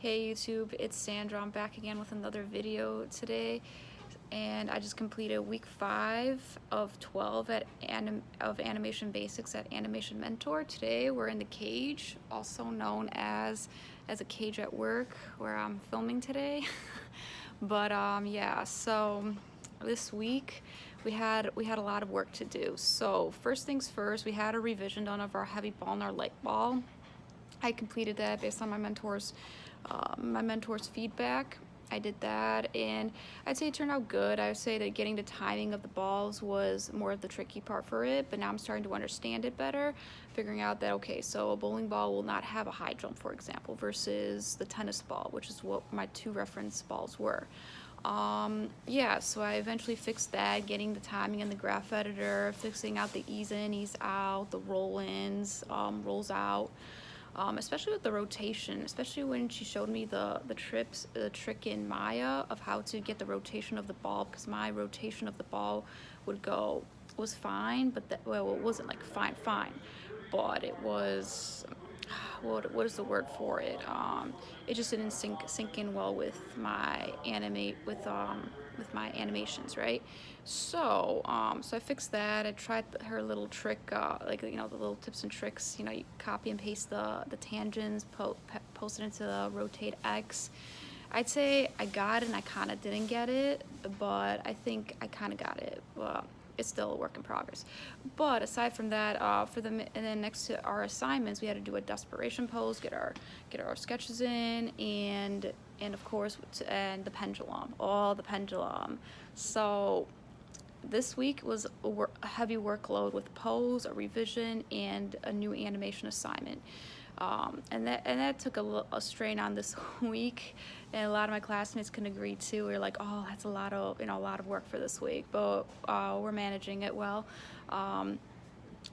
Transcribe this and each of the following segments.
Hey YouTube, it's Sandra. I'm back again with another video today, and I just completed week 5 of 12 of Animation Basics at Animation Mentor. Today we're in the cage, also known as a cage at work, where I'm filming today. But yeah, so this week we had a lot of work to do. So first things first, we had a revision done of our heavy ball and our light ball. I completed that based on my mentor's feedback. I did that, and I'd say it turned out good. I would say that getting the timing of the balls was more of the tricky part for it, but now I'm starting to understand it better, figuring out that, okay, so a bowling ball will not have a high jump, for example, versus the tennis ball, which is what my two reference balls were. Yeah, so I eventually fixed that, getting the timing in the graph editor, fixing out the ease in, ease out, the roll-ins, rolls out. Especially with the rotation, especially when she showed me the trick in Maya of how to get the rotation of the ball, because my rotation of the ball was fine, but well, it wasn't like fine, but it was, what is the word for it? It just didn't sink in well with my animations, right? So so I fixed that. I tried her little trick, like, the little tips and tricks. You copy and paste the tangents, post it into the rotate X. I'd say I got it and I kind of didn't get it, but I think I kind of got it. It's still a work in progress. But aside from that, and then next to our assignments, we had to do a desperation pose, get our sketches in, and of course, and the pendulum, all the pendulum. So this week was a heavy workload with pose, a revision, and a new animation assignment. And that took a strain on this week, and a lot of my classmates can agree too. We're like, oh, that's a lot of work for this week, but we're managing it well.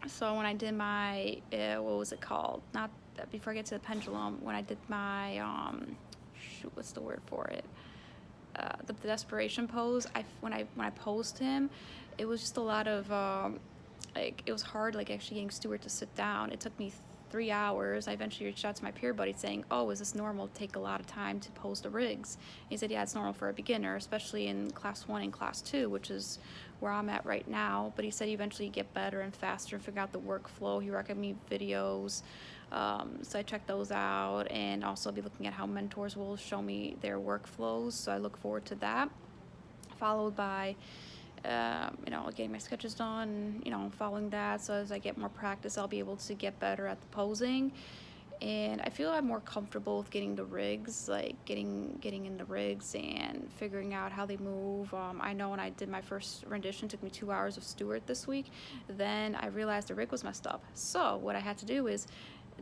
So when I did my what was it called? Not before I get to the pendulum. When I did my what's the word for it? The desperation pose. When I posed him, it was just a lot of it was hard, like, actually getting Stuart to sit down. It took me 3 hours. I eventually reached out to my peer buddy saying, oh, is this normal to take a lot of time to pose the rigs? And he said, yeah, it's normal for a beginner, especially in class 1 and class 2, which is where I'm at right now. But he said you eventually get better and faster and figure out the workflow. He recommended me videos. So I checked those out, and also I'll be looking at how mentors will show me their workflows. So I look forward to that, followed by getting my sketches done, following that. So as I get more practice, I'll be able to get better at the posing. And I feel I'm more comfortable with getting the rigs, like getting in the rigs and figuring out how they move. I know when I did my first rendition, it took me 2 hours of Stuart this week. Then I realized the rig was messed up. So what I had to do is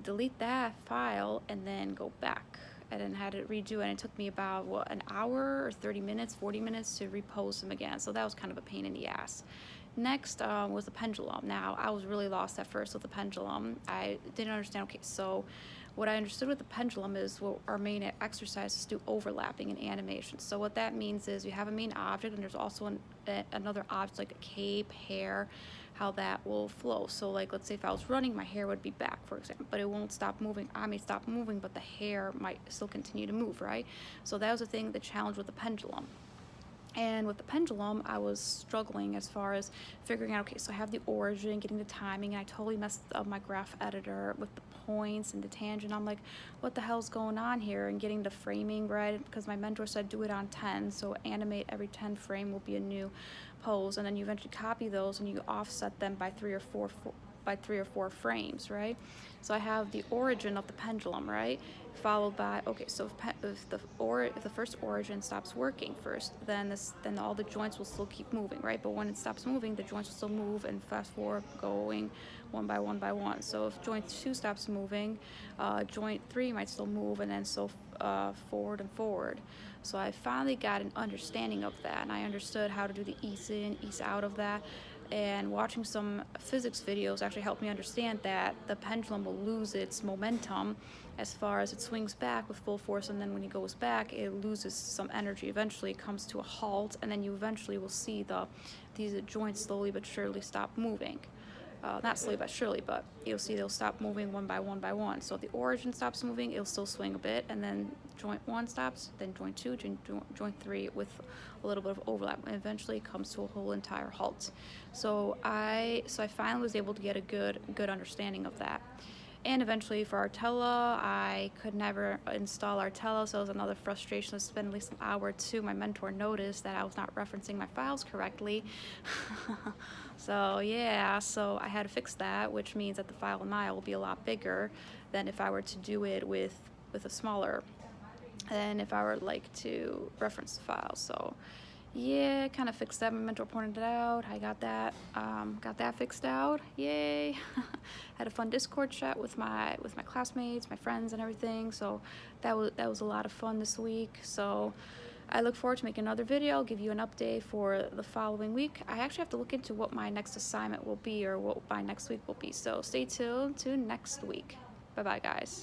delete that file and then go back, and then had it redo, and it took me about an hour or 30 minutes, 40 minutes to repose them again. So that was kind of a pain in the ass. Next was the pendulum. Now, I was really lost at first with the pendulum. I didn't understand. Okay, so what I understood with the pendulum is what our main exercise is do overlapping in animation. So what that means is you have a main object, and there's also another object like a cape, hair, how that will flow. So like, let's say if I was running, my hair would be back, for example, but it won't stop moving. I may stop moving, but the hair might still continue to move, right? So that was the thing, the challenge with the pendulum. And with the pendulum, I was struggling as far as figuring out, okay, so I have the origin, getting the timing, and I totally messed up my graph editor with the points and the tangent. I'm like, what the hell's going on here? And getting the framing right, because my mentor said do it on 10, so animate every 10 frame will be a new pose, and then you eventually copy those and you offset them by three or four frames, right? So I have the origin of the pendulum, right, followed by, okay, so if the first origin stops working first, then all the joints will still keep moving, right? But when it stops moving, the joints will still move, and fast forward, going one by one. So if joint 2 stops moving, joint 3 might still move, and then so forward and forward. So I finally got an understanding of that, and I understood how to do the ease in, ease out of that. And watching some physics videos actually helped me understand that the pendulum will lose its momentum as far as it swings back with full force, and then when it goes back, it loses some energy. Eventually it comes to a halt, and then you eventually will see these joints slowly but surely stop moving. not slowly but surely, but you'll see they'll stop moving one by one by one. So if the origin stops moving, it'll still swing a bit, and then joint 1 stops, then joint 2, joint 3 with a little bit of overlap, and eventually comes to a whole entire halt. So I finally was able to get a good understanding of that. And eventually for Artella, I could never install Artella, so it was another frustration to spend at least an hour or two. My mentor noticed that I was not referencing my files correctly. So yeah, so I had to fix that, which means that the file in will be a lot bigger than if I were to do it with a smaller, than if I were like to reference the file. So yeah, kind of fixed that. My mentor pointed it out. I got that fixed out. Yay! Had a fun Discord chat with my classmates, my friends, and everything. So that was a lot of fun this week. So I look forward to making another video. I'll give you an update for the following week. I actually have to look into what my next assignment will be, or what my next week will be. So stay tuned to next week. Bye bye, guys.